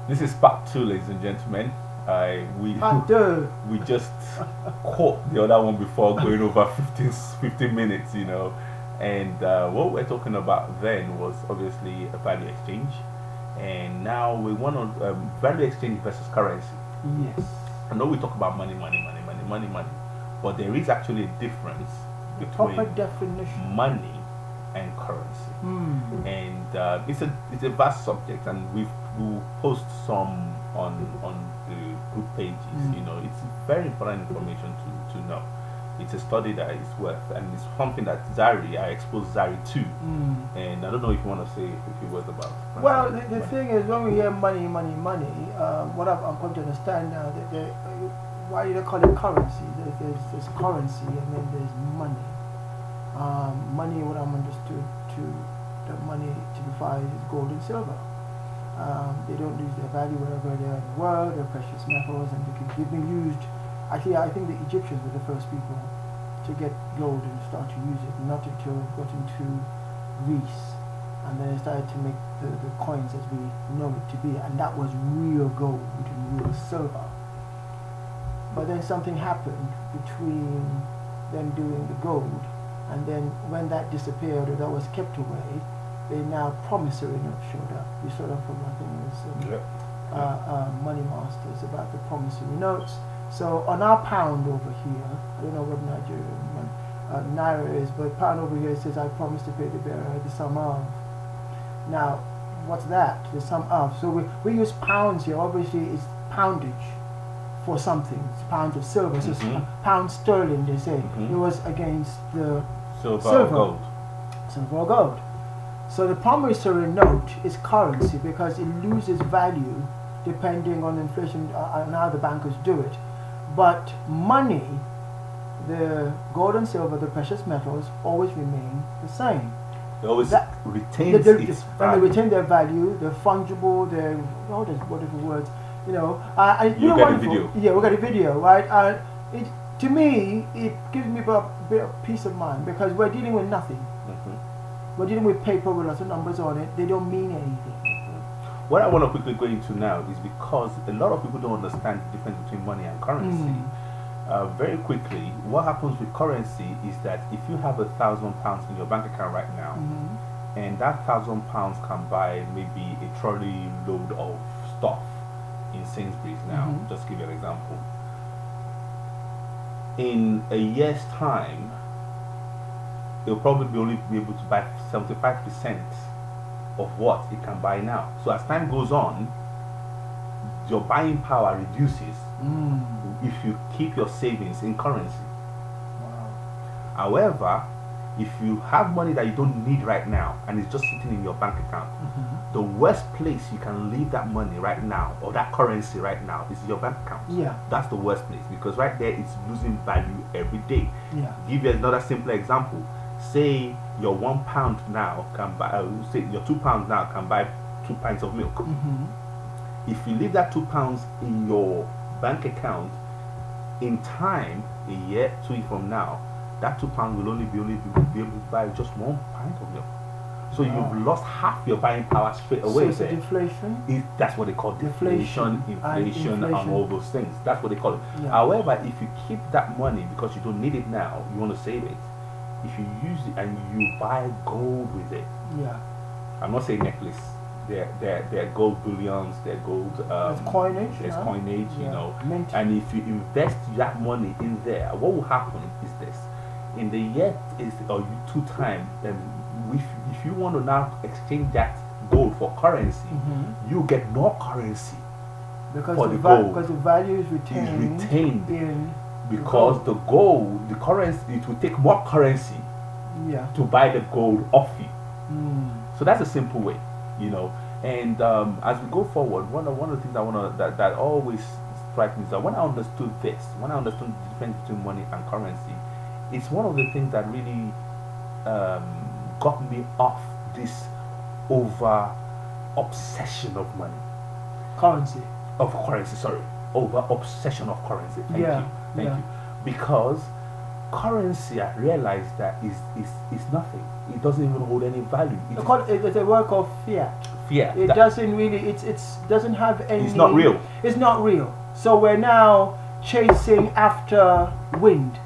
This is part two, ladies and gentlemen. We Part two. we just caught the other one before going over 15 minutes, And what we're talking about then was obviously a value exchange. And now we want to value exchange versus currency. Yes. I know we talk about money, but there is actually a difference Proper between definition. money and currency. Hmm. And it's a vast subject, and we'll post some on the group pages. It's very important information to know. It's a study that is worth, and it's something that I exposed Zari to. And I don't know if you want to say a few words about. Well, the thing is, when we hear money, what I'm come to understand now, why do they call it currency? There's currency, and then there's money. Money, what I'm understood to that money typifies is gold and silver. They don't lose their value wherever they are in the world. They're precious metals, and they've been used. Actually, I think the Egyptians were the first people to get gold and start to use it. Not until it got into Greece, and then they started to make the coins as we know it to be, and that was real gold and real silver. But then something happened between them doing the gold, and then when that disappeared or that was kept away, they now promissory notes showed up. We saw that from, I think it was Money Masters about the promissory notes. So on our pound over here, I don't know what Nigerian naira is, but pound over here says I promise to pay the bearer the sum of. Now, what's that? The sum of. So we use pounds here. Obviously, it's poundage for something. It's pounds of silver. So it's pound sterling, they say. It was against the silver or gold. Silver or gold. So the promissory note is currency because it loses value depending on inflation and how the bankers do it. But money, the gold and silver, the precious metals, always remain the same. They always retain its and value. they retain their value. They're fungible. They're all those wonderful words. You got a video. Yeah, we got a video, right? To me, it gives me a bit of peace of mind because we're dealing with nothing. We're dealing with paper with lots of numbers on it. They don't mean anything. What I want to quickly go into now is because a lot of people don't understand the difference between money and currency. Very quickly, what happens with currency is that if you have £1,000 in your bank account right now, and that £1,000 can buy maybe a trolley load of stuff in Sainsbury's now, just to give you an example. In a year's time, it'll probably only be able to buy 75% of what it can buy now. So as time goes on, your buying power reduces if you keep your savings in currency. Wow. However, if you have money that you don't need right now and it's just sitting in your bank account, the worst place you can leave that money right now or that currency right now is your bank account. Yeah. That's the worst place because right there it's losing value every day. Yeah. Give you another simple example. Say your £1 now can buy, say your £2 now can buy 2 pints of milk. If you leave that £2 in your bank account, in time, a year, 2 years from now, that £2 will only be able to buy just 1 pint of milk. So you've lost half your buying power straight away. So it's deflation. That's what they call deflation, inflation, and all those things. That's what they call it. Yeah. However, if you keep that money because you don't need it now, you want to save it. If you use it and you buy gold with it, I'm not saying necklace. They're gold bullions. They're gold. There's coinage. There's coinage. Mint. And if you invest that money in there, what will happen is this: in the year or 2 times, if you want to now exchange that gold for currency, you get more currency because for the gold. Because the value is retained. Because the gold, the currency, it will take more currency to buy the gold off you. So that's a simple way, And as we go forward, one of the things I want to that always strikes me is that when I understood the difference between money and currency, it's one of the things that really got me off this over obsession of money. Currency. Sorry. Over obsession of currency. Thank you. Because currency, I realized that is nothing. It doesn't even hold any value. It's a work of fiat. Fiat. It doesn't really. It's doesn't have any. It's not real. It's not real. So we're now chasing after wind.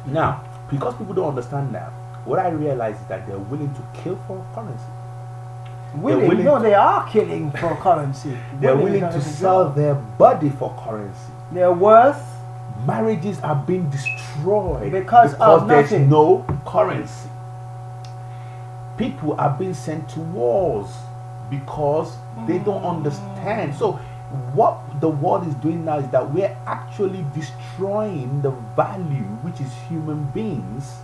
Now, because people don't understand that, what I realize is that they're willing to kill for currency. They are killing for currency. They're willing to sell their body for currency. Their worth. Marriages are being destroyed because there's no currency. People are being sent to wars because they don't understand. So what the world is doing now is that we're actually destroying the value, which is human beings,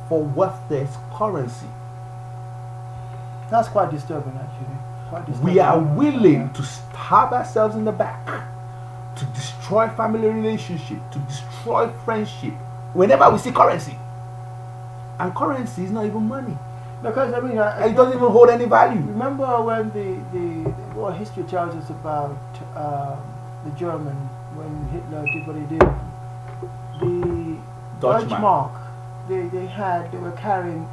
for worthless currency. That's quite disturbing, actually. We are willing to stab ourselves in the back, to destroy family relationship, to destroy friendship, whenever we see currency. And currency is not even money. Because it doesn't even hold any value. Remember when what history tells us about the German, when Hitler did what he did, the Deutschmark, they were carrying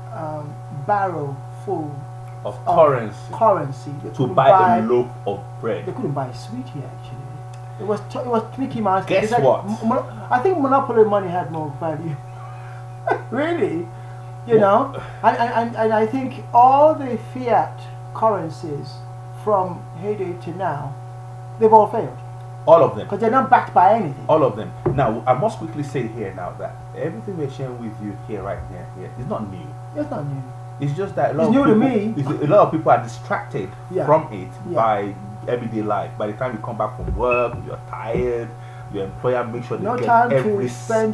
barrel full of currency to buy a loaf of bread. They couldn't buy a sweetie, actually. It was Mickey Mouse. Guess what? I think monopoly money had more value. Really, you know, and I think all the fiat currencies from heyday to now, they've all failed. All of them. Because they're not backed by anything. All of them. Now, I must quickly say here now that everything we're sharing with you here right here is not new. It's not new. It's just that a lot of people are distracted from it by everyday life. By the time you come back from work, you're tired. Your employer makes sure they get every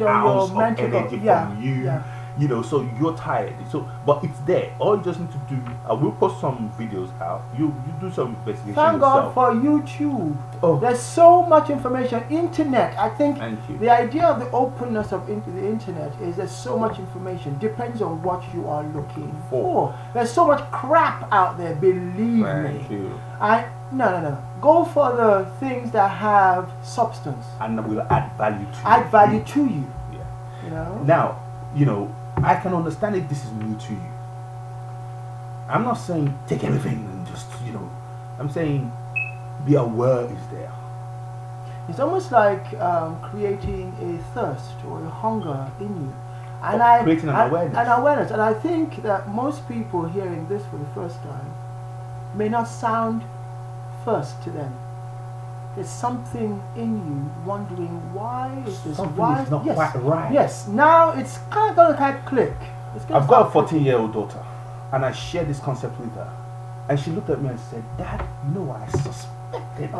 ounce of energy from you. You know, so you're tired. So, but it's there. All you just need to do. I will post some videos out. You do some investigation. Thank God for YouTube. Oh. There's so much information. Internet. I think the idea of the openness of the internet is there's so much information. Depends on what you are looking for. There's so much crap out there. Believe me. No. Go for the things that have substance and will add value to add value to you. Yeah. You know. Now, you know, I can understand if this is new to you. I'm not saying take everything and just, you know, I'm saying be aware is there. It's almost like creating a thirst or a hunger in you. And creating an awareness. An awareness. And I think that most people hearing this for the first time may not sound first to them. There's something in you wondering why is this? Something why is not quite right. Yes. Now it's kind of going to click. I've got a 14-year-old daughter, and I shared this concept with her, and she looked at me and said, "Dad, you know what I suspected?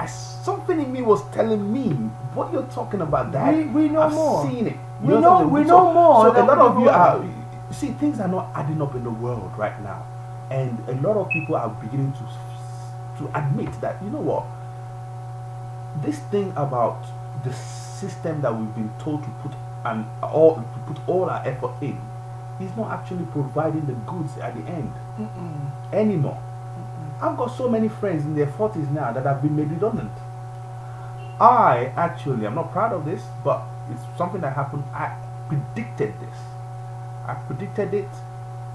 Something in me was telling me what you're talking about, Dad. We know I've more. Seen it. We know more. So a lot of you are. See, things are not adding up in the world right now, and a lot of people are beginning to admit that, you know what, this thing about the system that we've been told to put all our effort in is not actually providing the goods at the end anymore. I've got so many friends in their 40s now that have been made redundant. I'm not proud of this, but it's something that happened. I predicted this. I predicted it.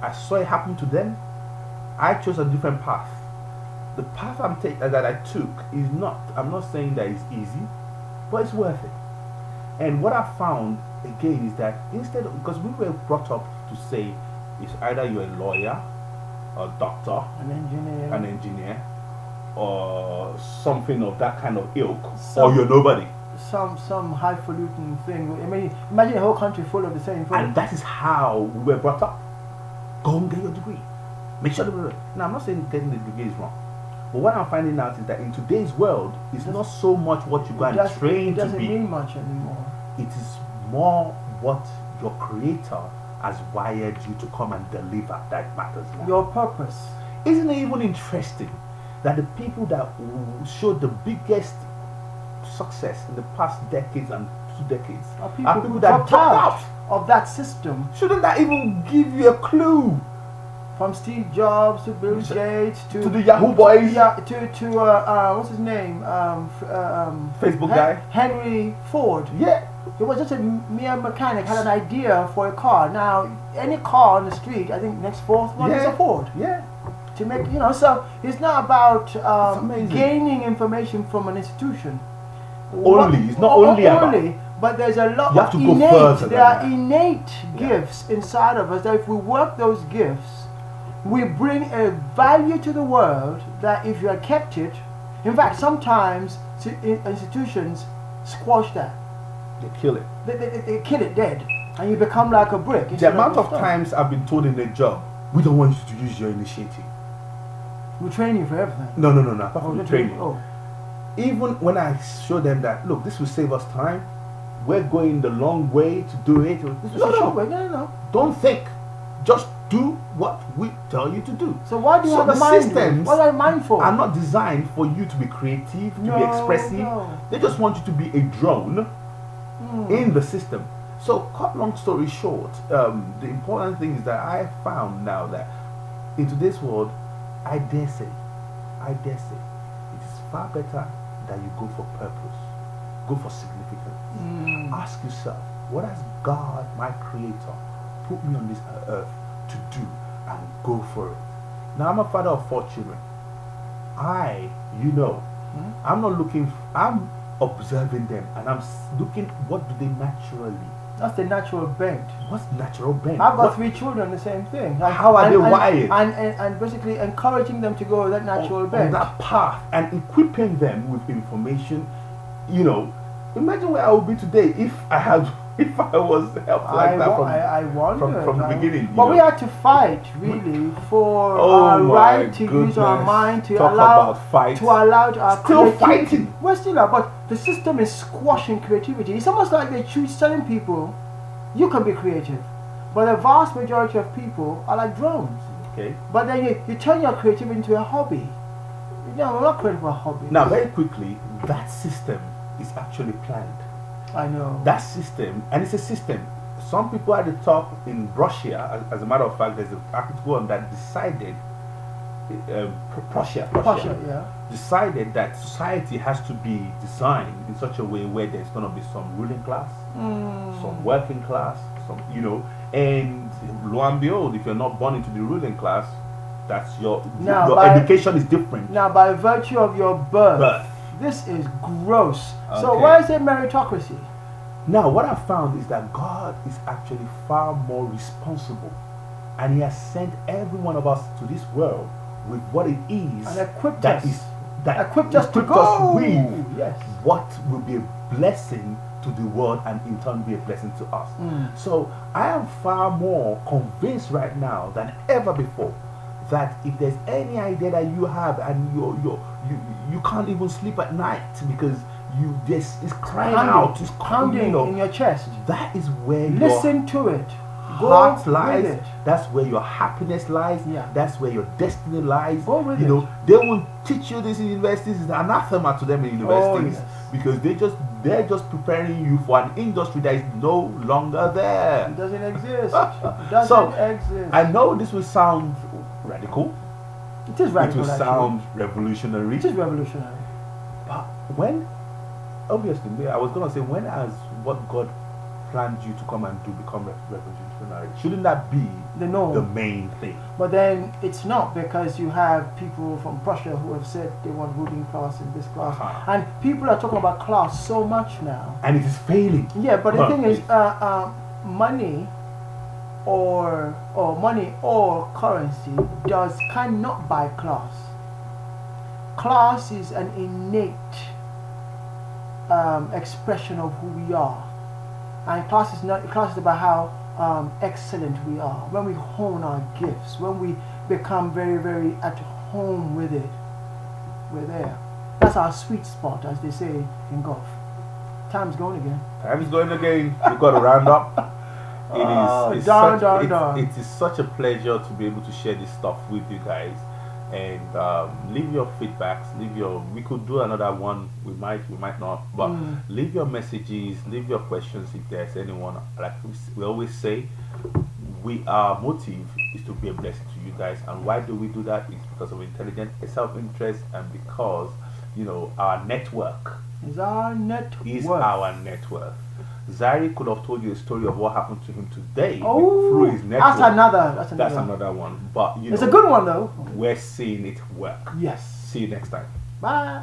I saw it happen to them. I chose a different path. The path that I took is not, I'm not saying that it's easy, but it's worth it. And what I found again is that because we were brought up to say it's either you're a lawyer, a doctor, an engineer, or something of that kind of ilk, or you're nobody. Some highfalutin thing. I mean, imagine a whole country full of the same thing. And that is how we were brought up. Go and get your degree. Make sure now, I'm not saying getting the degree is wrong. But what I'm finding out is that in today's world, it's not so much what you go and train to be. It doesn't mean much anymore. It is more what your creator has wired you to come and deliver that matters now. Your purpose. Isn't it even interesting that the people that showed the biggest success in the past decades and 2 decades are people who that dropped out of that system? Shouldn't that even give you a clue? From Steve Jobs to Bill Gates to the Yahoo boys, to what's his name? Facebook guy Henry Ford. Yeah, He was just a mere mechanic, had an idea for a car. Now, any car on the street, I think next fourth one is a Ford. Yeah. To make, so it's not about amazing. gaining information from an institution. It's not only about. But there's a lot You have of to go further there are than that. innate gifts inside of us that if we work those gifts, we bring a value to the world that if you had kept it, in fact, sometimes institutions squash that. They kill it. They kill it dead, and you become like a brick. The amount of times I've been told in a job, we don't want you to use your initiative. We train you for everything. No. Apart from the training. Oh. Even when I show them that, look, this will save us time. We're going the long way to do it. No. Don't think. Just do what we tell you to do. So why do you have the a mind? systems What are you mind for? are not designed for you to be creative, to be expressive. No. They just want you to be a drone in the system. So, cut long story short, the important thing is that I found now that in today's world, I dare say, it is far better that you go for purpose, go for significance. Ask yourself, what has God, my Creator, put me on this earth to do, and go for it. Now, I'm a father of 4 children. I'm not looking, I'm observing them, and I'm looking, what do they naturally? That's the natural bent. What's natural bent? I've got 3 children, the same thing. How are they wired? And basically encouraging them to go that natural bent. On that path, and equipping them with information. Imagine where I would be today if I was helped like that from the beginning. But we had to fight really for our right to use our mind to allow our still fighting. We're still but the system is squashing creativity. It's almost like they choose certain people. You can be creative, but the vast majority of people are like drones. Okay. But then you turn your creativity into a hobby. No, we're not creating for a hobby. Now, very quickly, that system is actually planned. I know. That system, and it's a system. Some people at the top in Russia, as a matter of fact, there's an article on that decided, Prussia, decided that society has to be designed in such a way where there's going to be some ruling class, some working class, and lo and behold, if you're not born into the ruling class, that's your education is different. Now, by virtue of your birth. This is gross. Okay. So why is it meritocracy? Now, what I found is that God is actually far more responsible, and He has sent every one of us to this world with what it is, and equipped us to go with what will be a blessing to the world, and in turn be a blessing to us. So I am far more convinced right now than ever before that if there's any idea that you have and you can't even sleep at night because it's crying out, it's pounding in your chest, that is where listen to it. Heart lies. That's where your happiness lies. That's where your destiny lies. Go with it. They will teach you this in universities. It's anathema to them in universities because they're just preparing you for an industry that is no longer there. It doesn't exist. It doesn't exist. I know this will sound radical. It is radical. It will sound revolutionary. It is revolutionary. But obviously, I was gonna say, when has what God planned you to come and do become revolutionary? Shouldn't that be the main thing? But then it's not, because you have people from Prussia who have said they want ruling class in this class, and people are talking about class so much now, and it is failing. Yeah, but the thing is, money or currency cannot buy class. Class is an innate expression of who we are, and class is about how excellent we are. When we hone our gifts, when we become very, very at home with it, we're there. That's our sweet spot, as they say in golf. Time's going again. Time's going again. We've got to round up. It is such a pleasure to be able to share this stuff with you guys, and leave your feedbacks. We could do another one. We might not, but leave your messages, leave your questions if there's anyone. Like we always say, our motive is to be a blessing to you guys. And why do we do that? It's because of intelligent self-interest, and because our network is our net worth. Zari could have told you a story of what happened to him today Oh, through his network. That's another one. But it's a good one though. we're seeing it work. Yes. See you next time. Bye.